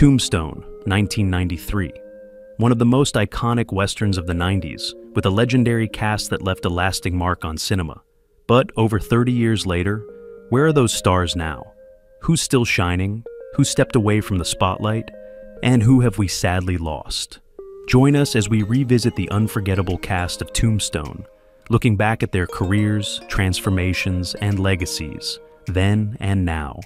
Tombstone, 1993. One of the most iconic westerns of the 90s, with a legendary cast that left a lasting mark on cinema. But over 30 years later, where are those stars now? Who's still shining? Who stepped away from the spotlight? And who have we sadly lost? Join us as we revisit the unforgettable cast of Tombstone, looking back at their careers, transformations, and legacies, then and now.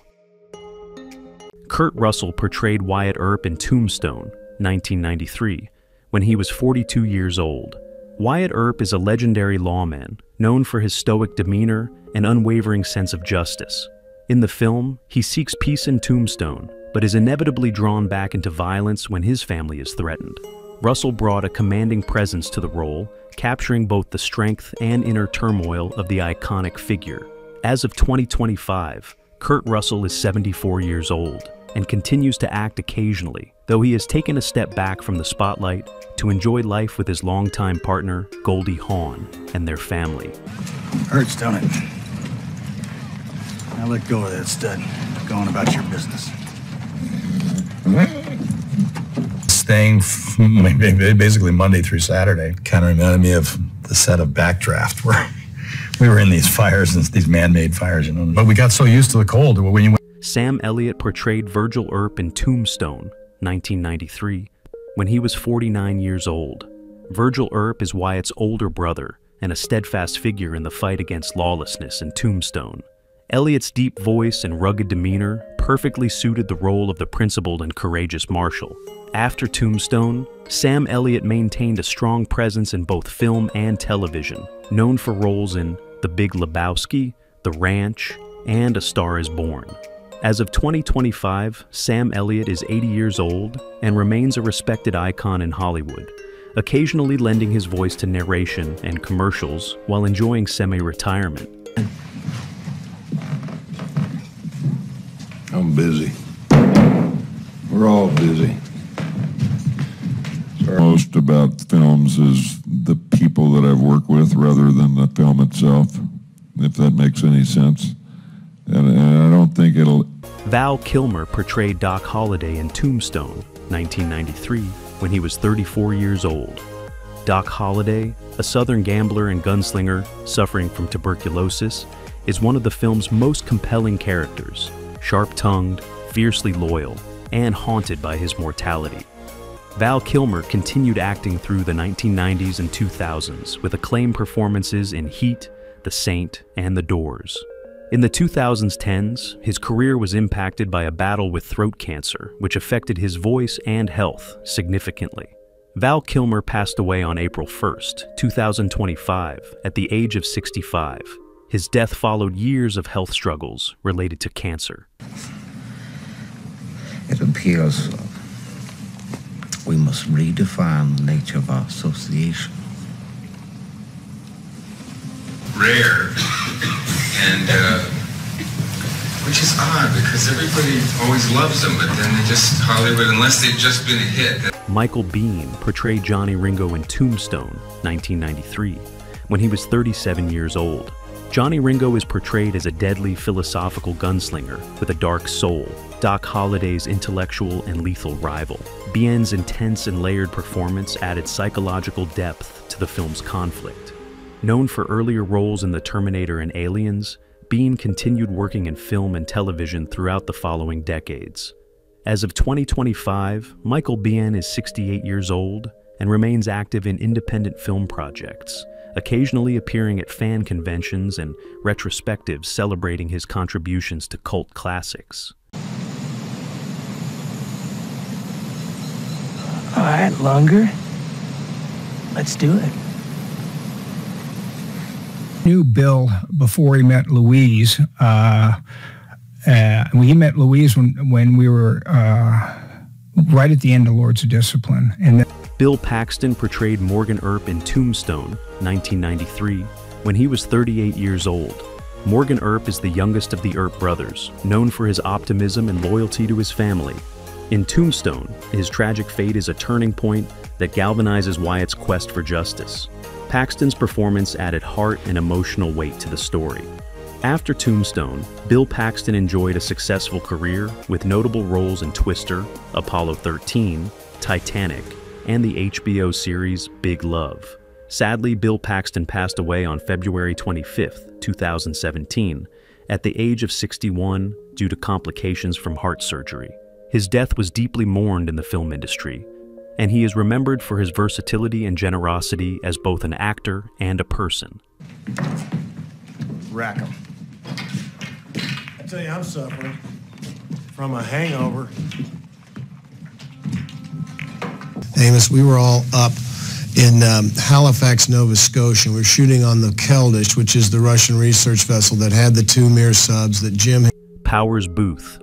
Kurt Russell portrayed Wyatt Earp in Tombstone, 1993, when he was 42 years old. Wyatt Earp is a legendary lawman, known for his stoic demeanor and unwavering sense of justice. In the film, he seeks peace in Tombstone, but is inevitably drawn back into violence when his family is threatened. Russell brought a commanding presence to the role, capturing both the strength and inner turmoil of the iconic figure. As of 2025, Kurt Russell is 74 years old and continues to act occasionally, though he has taken a step back from the spotlight to enjoy life with his longtime partner, Goldie Hawn, and their family. Hurts, don't it? Now let go of that stud. Go on about your business. Staying basically Monday through Saturday kind of reminded me of the set of Backdraft, where we were in these fires, these man-made fires, you know. But we got so used to the cold. Sam Elliott portrayed Virgil Earp in Tombstone, 1993, when he was 49 years old. Virgil Earp is Wyatt's older brother and a steadfast figure in the fight against lawlessness in Tombstone. Elliott's deep voice and rugged demeanor perfectly suited the role of the principled and courageous marshal. After Tombstone, Sam Elliott maintained a strong presence in both film and television, known for roles in The Big Lebowski, The Ranch, and A Star is Born. As of 2025, Sam Elliott is 80 years old and remains a respected icon in Hollywood, occasionally lending his voice to narration and commercials while enjoying semi-retirement. I'm busy. We're all busy. Most about films is the people that I've worked with rather than the film itself, if that makes any sense. And I don't think it'll... Val Kilmer portrayed Doc Holliday in Tombstone, 1993, when he was 34 years old. Doc Holliday, a Southern gambler and gunslinger suffering from tuberculosis, is one of the film's most compelling characters, sharp-tongued, fiercely loyal, and haunted by his mortality. Val Kilmer continued acting through the 1990s and 2000s with acclaimed performances in Heat, The Saint, and The Doors. In the 2010s, his career was impacted by a battle with throat cancer, which affected his voice and health significantly. Val Kilmer passed away on April 1st, 2025, at the age of 65. His death followed years of health struggles related to cancer. It appears we must redefine the nature of our association. Rare, and which is odd because everybody always loves them, but then they just, Hollywood, unless they've just been a hit. Michael Biehn portrayed Johnny Ringo in Tombstone, 1993, when he was 37 years old. Johnny Ringo is portrayed as a deadly philosophical gunslinger with a dark soul, Doc Holliday's intellectual and lethal rival. Biehn's intense and layered performance added psychological depth to the film's conflict. Known for earlier roles in The Terminator and Aliens, Biehn continued working in film and television throughout the following decades. As of 2025, Michael Biehn is 68 years old and remains active in independent film projects, occasionally appearing at fan conventions and retrospectives celebrating his contributions to cult classics. All right, Lunger. Let's do it. Knew Bill before he met Louise. We met Louise when we were right at the end of Lords of Discipline. And Bill Paxton portrayed Morgan Earp in Tombstone, 1993, when he was 38 years old. Morgan Earp is the youngest of the Earp brothers, known for his optimism and loyalty to his family. In Tombstone, his tragic fate is a turning point that galvanizes Wyatt's quest for justice. Paxton's performance added heart and emotional weight to the story. After Tombstone, Bill Paxton enjoyed a successful career with notable roles in Twister, Apollo 13, Titanic, and the HBO series Big Love. Sadly, Bill Paxton passed away on February 25, 2017, at the age of 61 due to complications from heart surgery. His death was deeply mourned in the film industry, and he is remembered for his versatility and generosity as both an actor and a person. Rack 'em. I tell you, I'm suffering from a hangover. Amos, we were all up in Halifax, Nova Scotia. We're shooting on the Keldysh, which is the Russian research vessel that had the 2 Mir subs that Jim... Powers Boothe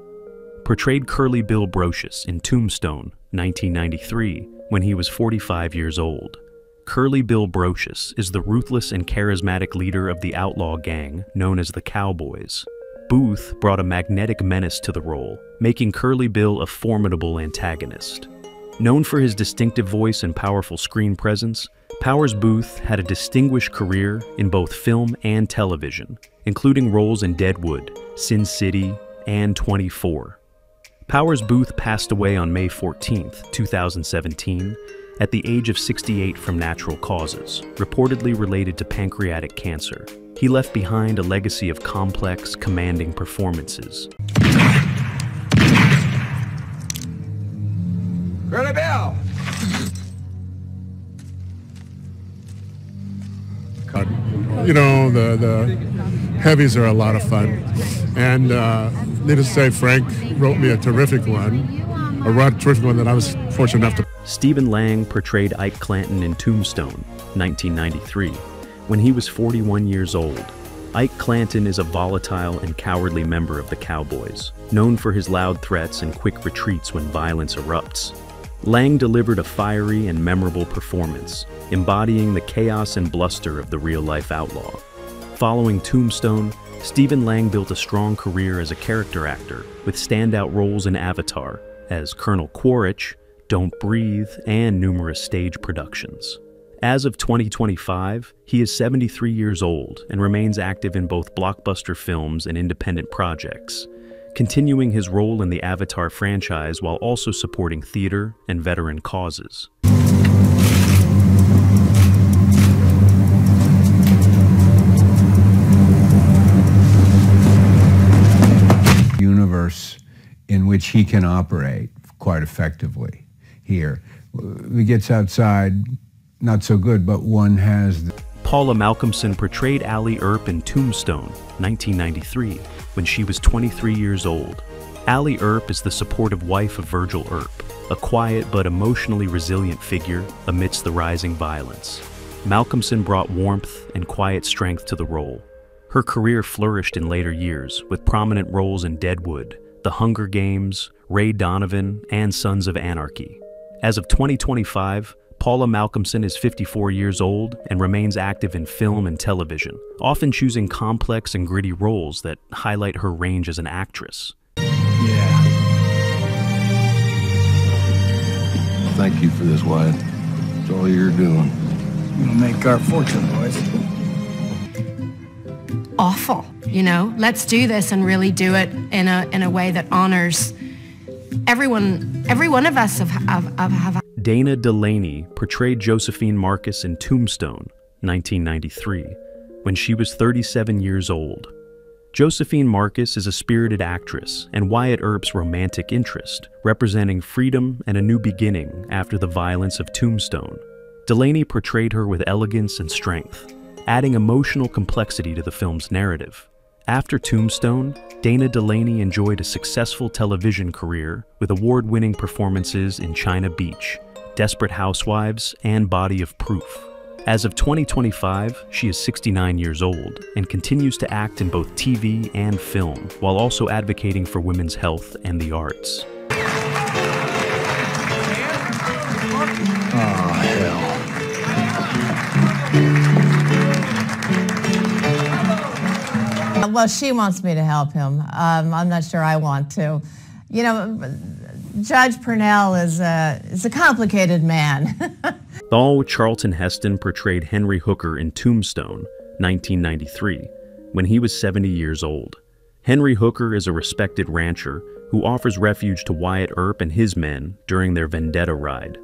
portrayed Curly Bill Brocious in Tombstone, 1993, when he was 45 years old. Curly Bill Brocious is the ruthless and charismatic leader of the outlaw gang known as the Cowboys. Boothe brought a magnetic menace to the role, making Curly Bill a formidable antagonist. Known for his distinctive voice and powerful screen presence, Powers Boothe had a distinguished career in both film and television, including roles in Deadwood, Sin City, and 24. Powers Boothe passed away on May 14, 2017, at the age of 68 from natural causes, reportedly related to pancreatic cancer. He left behind a legacy of complex, commanding performances. Curly Bill! You know, the heavies are a lot of fun. And needless to say, Frank wrote me a terrific one that I was fortunate enough to... Stephen Lang portrayed Ike Clanton in Tombstone, 1993, when he was 41 years old. Ike Clanton is a volatile and cowardly member of the Cowboys, known for his loud threats and quick retreats when violence erupts. Lang delivered a fiery and memorable performance, embodying the chaos and bluster of the real-life outlaw. Following Tombstone, Stephen Lang built a strong career as a character actor, with standout roles in Avatar, as Colonel Quaritch, Don't Breathe, and numerous stage productions. As of 2025, he is 73 years old and remains active in both blockbuster films and independent projects, continuing his role in the Avatar franchise while also supporting theater and veteran causes. Universe in which he can operate quite effectively here. He gets outside, not so good, but one has... Paula Malcolmson portrayed Allie Earp in Tombstone, 1993, when she was 23 years old. Allie Earp is the supportive wife of Virgil Earp, a quiet but emotionally resilient figure amidst the rising violence. Malcolmson brought warmth and quiet strength to the role. Her career flourished in later years, with prominent roles in Deadwood, The Hunger Games, Ray Donovan, and Sons of Anarchy. As of 2025, Paula Malcolmson is 54 years old and remains active in film and television, often choosing complex and gritty roles that highlight her range as an actress. Yeah. Thank you for this, Wyatt. It's all you're doing. We'll make our fortune, boys. Awful, you know? Let's do this and really do it in a way that honors every one of us have. Dana Delany portrayed Josephine Marcus in Tombstone, 1993, when she was 37 years old. Josephine Marcus is a spirited actress and Wyatt Earp's romantic interest, representing freedom and a new beginning after the violence of Tombstone. Delany portrayed her with elegance and strength, adding emotional complexity to the film's narrative. After Tombstone, Dana Delany enjoyed a successful television career with award-winning performances in China Beach, Desperate Housewives, and Body of Proof. As of 2025, she is 69 years old and continues to act in both TV and film, while also advocating for women's health and the arts. Oh, hell. Well, she wants me to help him. I'm not sure I want to. You know, Judge Purnell is a complicated man. Charlton Heston portrayed Henry Hooker in Tombstone, 1993, when he was 70 years old. Henry Hooker is a respected rancher who offers refuge to Wyatt Earp and his men during their vendetta ride.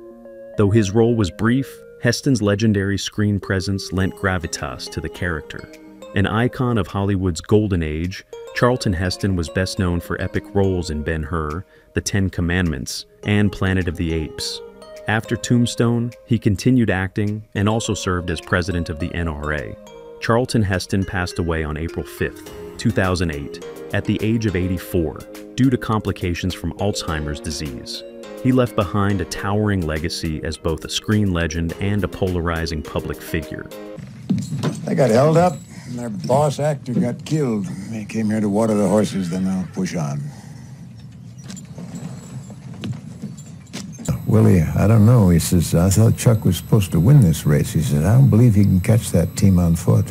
Though his role was brief, Heston's legendary screen presence lent gravitas to the character. An icon of Hollywood's golden age, Charlton Heston was best known for epic roles in Ben-Hur, The Ten Commandments, and Planet of the Apes. After Tombstone, he continued acting and also served as president of the NRA. Charlton Heston passed away on April 5, 2008, at the age of 84, due to complications from Alzheimer's disease. He left behind a towering legacy as both a screen legend and a polarizing public figure. They got held up, and their boss actor got killed. They came here to water the horses, then they'll push on. Willie, I don't know. He says, I thought Chuck was supposed to win this race. He said, I don't believe he can catch that team on foot.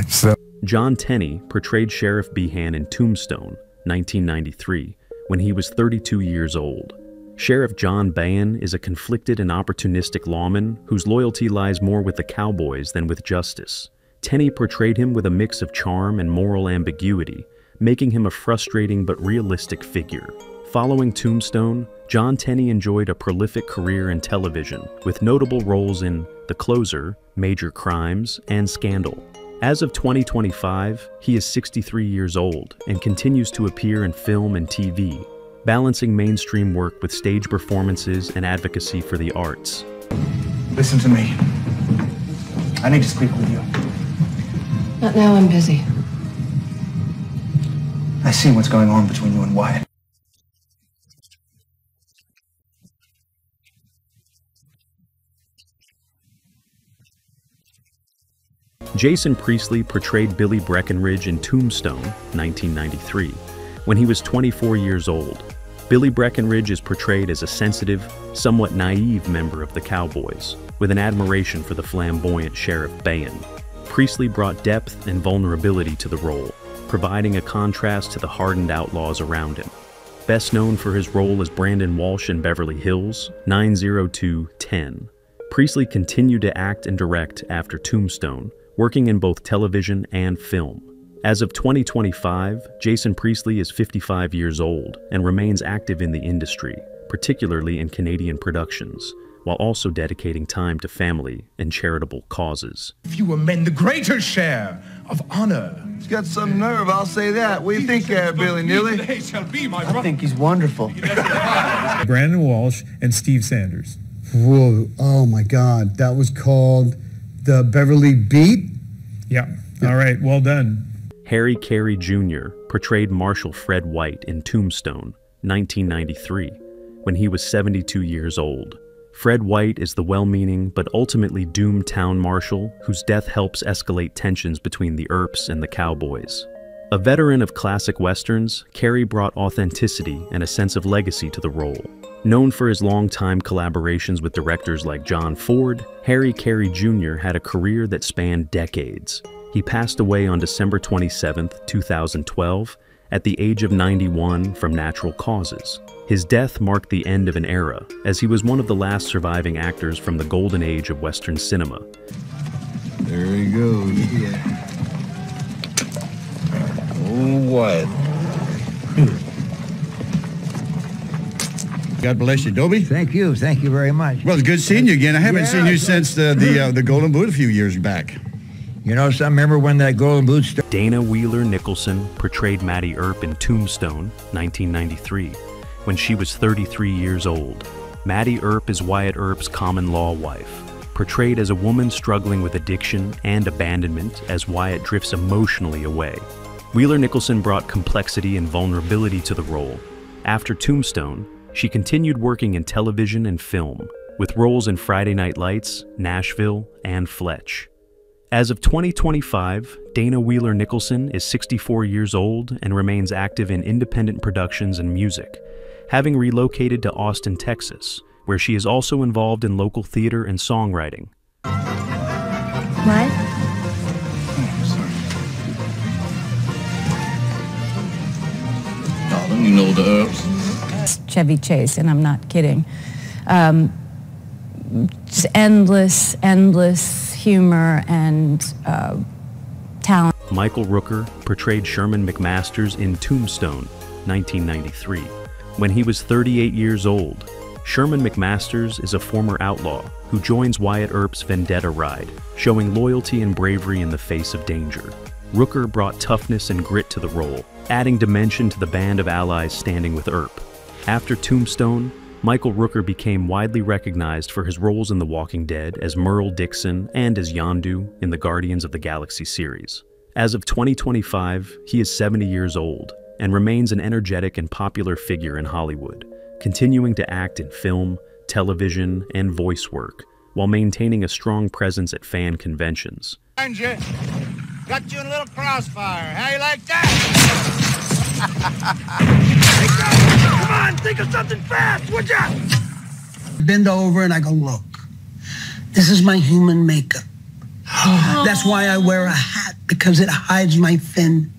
So Jon Tenney portrayed Sheriff Biehn in Tombstone, 1993, when he was 32 years old. Sheriff John Biehn is a conflicted and opportunistic lawman whose loyalty lies more with the cowboys than with justice. Tenny portrayed him with a mix of charm and moral ambiguity, making him a frustrating but realistic figure. Following Tombstone, Jon Tenney enjoyed a prolific career in television, with notable roles in The Closer, Major Crimes, and Scandal. As of 2025, he is 63 years old and continues to appear in film and TV, balancing mainstream work with stage performances and advocacy for the arts. Listen to me. I need to speak with you. Not now, I'm busy. I see what's going on between you and Wyatt. Jason Priestley portrayed Billy Breckenridge in Tombstone, 1993, when he was 24 years old. Billy Breckenridge is portrayed as a sensitive, somewhat naive member of the Cowboys, with an admiration for the flamboyant Sheriff Biehn. Priestley brought depth and vulnerability to the role, providing a contrast to the hardened outlaws around him. Best known for his role as Brandon Walsh in Beverly Hills, 90210. Priestley continued to act and direct after Tombstone, working in both television and film. As of 2025, Jason Priestley is 55 years old and remains active in the industry, particularly in Canadian productions, while also dedicating time to family and charitable causes. Fewer men, the greater share of honor. He's got some nerve, I'll say that. What do you think there, Billy Neely? I think he's wonderful. Brandon Walsh and Steve Sanders. Whoa, oh my God, that was called the Beverly Beat? Yeah, all right, well done. Kerry Jr. portrayed Marshal Fred White in Tombstone, 1993, when he was 72 years old. Fred White is the well-meaning but ultimately doomed town marshal whose death helps escalate tensions between the Earps and the Cowboys. A veteran of classic westerns, Kerry brought authenticity and a sense of legacy to the role. Known for his long-time collaborations with directors like John Ford, Kerry Jr. had a career that spanned decades. He passed away on December 27, 2012, at the age of 91 from natural causes. His death marked the end of an era, as he was one of the last surviving actors from the golden age of Western cinema. There he goes. Yeah. Oh, Wyatt. God bless you, Dobie. Thank you very much. Well, it's good seeing you again. I haven't seen you since the Golden Boot a few years back. You know, I remember when that Golden Boot started. Dana Nicholson portrayed Maddie Earp in Tombstone, 1993, when she was 33 years old. Maddie Earp is Wyatt Earp's common-law wife, portrayed as a woman struggling with addiction and abandonment as Wyatt drifts emotionally away. Nicholson brought complexity and vulnerability to the role. After Tombstone, she continued working in television and film, with roles in Friday Night Lights, Nashville, and Fletch. As of 2025, Dana Nicholson is 64 years old and remains active in independent productions and music, having relocated to Austin, Texas, where she is also involved in local theater and songwriting. What? Darling, you know the Earps. Chevy Chase, and I'm not kidding. Just endless humor and Michael Rooker portrayed Sherman McMasters in Tombstone, 1993. When he was 38 years old, Sherman McMasters is a former outlaw who joins Wyatt Earp's vendetta ride, showing loyalty and bravery in the face of danger. Rooker brought toughness and grit to the role, adding dimension to the band of allies standing with Earp. After Tombstone, Michael Rooker became widely recognized for his roles in The Walking Dead as Merle Dixon and as Yondu in the Guardians of the Galaxy series. As of 2025, he is 70 years old and remains an energetic and popular figure in Hollywood, continuing to act in film, television, and voice work, while maintaining a strong presence at fan conventions. Got you in a little crossfire. How you like that? Come on, think of something fast, would ya? Bend over and I go, look, this is my human makeup. That's why I wear a hat, because it hides my fin.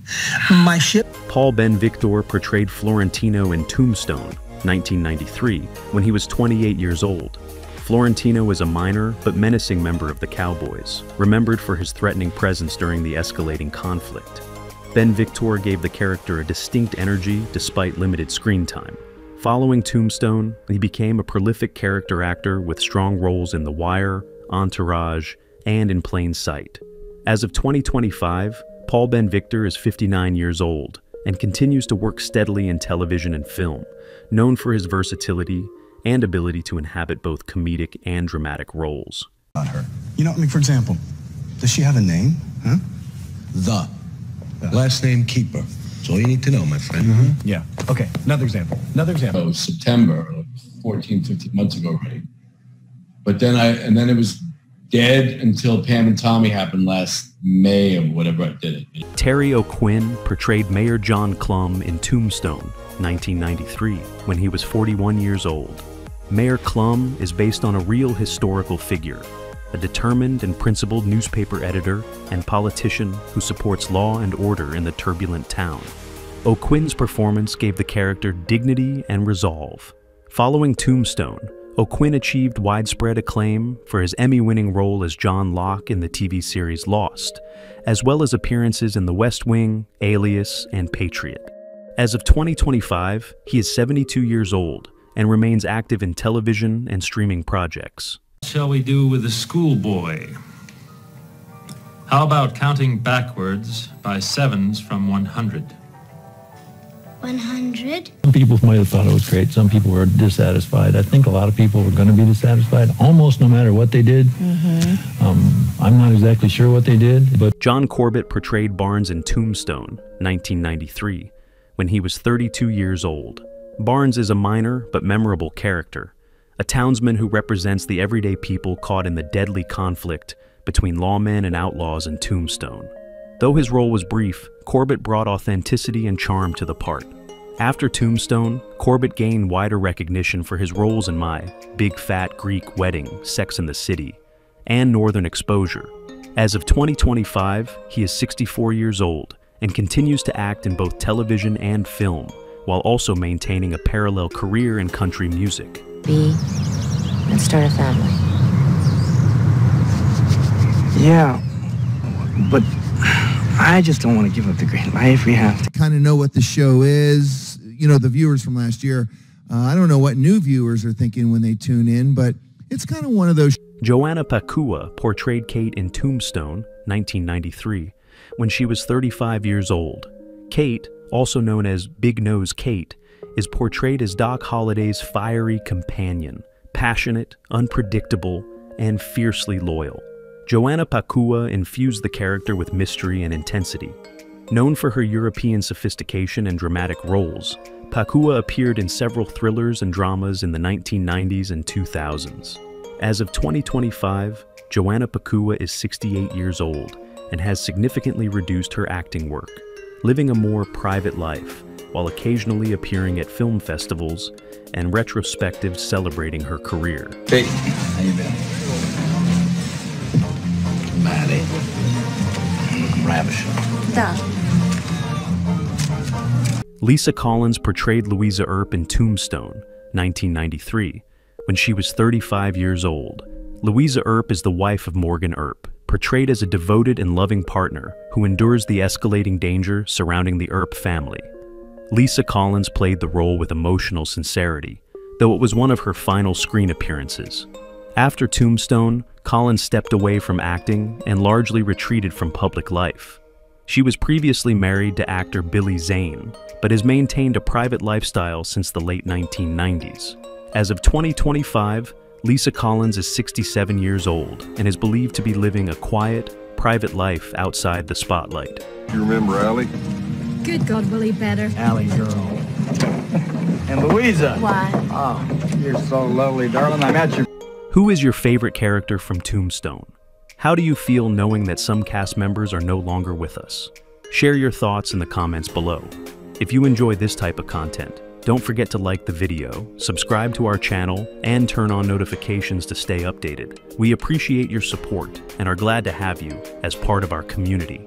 My ship. Paul BenVictor portrayed Florentino in Tombstone, 1993, when he was 28 years old. Florentino is a minor but menacing member of the Cowboys, remembered for his threatening presence during the escalating conflict. BenVictor gave the character a distinct energy despite limited screen time. Following Tombstone, he became a prolific character actor with strong roles in The Wire, Entourage, and In Plain Sight. As of 2025, Paul BenVictor is 59 years old and continues to work steadily in television and film, known for his versatility and ability to inhabit both comedic and dramatic roles. About her. You know, I mean, for example, does she have a name? Huh? The. Last name Keeper. That's all you need to know, my friend. Mm-hmm. Yeah. Okay. Another example. It was September, 14, 15 months ago already. But then it was dead until Pam and Tommy happened last May or whatever I did it. Terry OQuinn portrayed Mayor John Clum in Tombstone, 1993, when he was 41 years old. Mayor Clum is based on a real historical figure, a determined and principled newspaper editor and politician who supports law and order in the turbulent town. OQuinn's performance gave the character dignity and resolve. Following Tombstone, OQuinn achieved widespread acclaim for his Emmy-winning role as John Locke in the TV series Lost, as well as appearances in The West Wing, Alias, and Patriot. As of 2025, he is 72 years old and remains active in television and streaming projects. What shall we do with the schoolboy? How about counting backwards by sevens from 100? 100? Some people might have thought it was great. Some people were dissatisfied. I think a lot of people were going to be dissatisfied almost no matter what they did. I'm not exactly sure what they did, but... John Corbett portrayed Barnes in Tombstone, 1993, when he was 32 years old. Barnes is a minor but memorable character, a townsman who represents the everyday people caught in the deadly conflict between lawmen and outlaws in Tombstone. Though his role was brief, Corbett brought authenticity and charm to the part. After Tombstone, Corbett gained wider recognition for his roles in My Big Fat Greek Wedding, Sex and the City, and Northern Exposure. As of 2025, he is 64 years old and continues to act in both television and film, while also maintaining a parallel career in country music. Let's start a family. Yeah, but I just don't want to give up the great life we have. To kind of know what the show is, you know, the viewers from last year, I don't know what new viewers are thinking when they tune in, but it's kind of one of those. Joanna Pakua portrayed Kate in Tombstone, 1993, when she was 35 years old. Kate, also known as Big Nose Kate, is portrayed as Doc Holliday's fiery companion, passionate, unpredictable, and fiercely loyal. Joanna Pakua infused the character with mystery and intensity. Known for her European sophistication and dramatic roles, Pakua appeared in several thrillers and dramas in the 1990s and 2000s. As of 2025, Joanna Pakua is 68 years old and has significantly reduced her acting work, living a more private life while occasionally appearing at film festivals and retrospectives celebrating her career. Hey, how you been? Maddie. Looking ravishing. Lisa Collins portrayed Louisa Earp in Tombstone, 1993, when she was 35 years old. Louisa Earp is the wife of Morgan Earp, portrayed as a devoted and loving partner who endures the escalating danger surrounding the Earp family. Lisa Collins played the role with emotional sincerity, though it was one of her final screen appearances. After Tombstone, Collins stepped away from acting and largely retreated from public life. She was previously married to actor Billy Zane, but has maintained a private lifestyle since the late 1990s. As of 2025, Lisa Collins is 67 years old and is believed to be living a quiet, private life outside the spotlight. You remember Allie? Good God, will he better? Allie, girl. And Louisa. Why? Oh, you're so lovely, darling. I'm at your... Who is your favorite character from Tombstone? How do you feel knowing that some cast members are no longer with us? Share your thoughts in the comments below. If you enjoy this type of content, don't forget to like the video, subscribe to our channel, and turn on notifications to stay updated. We appreciate your support and are glad to have you as part of our community.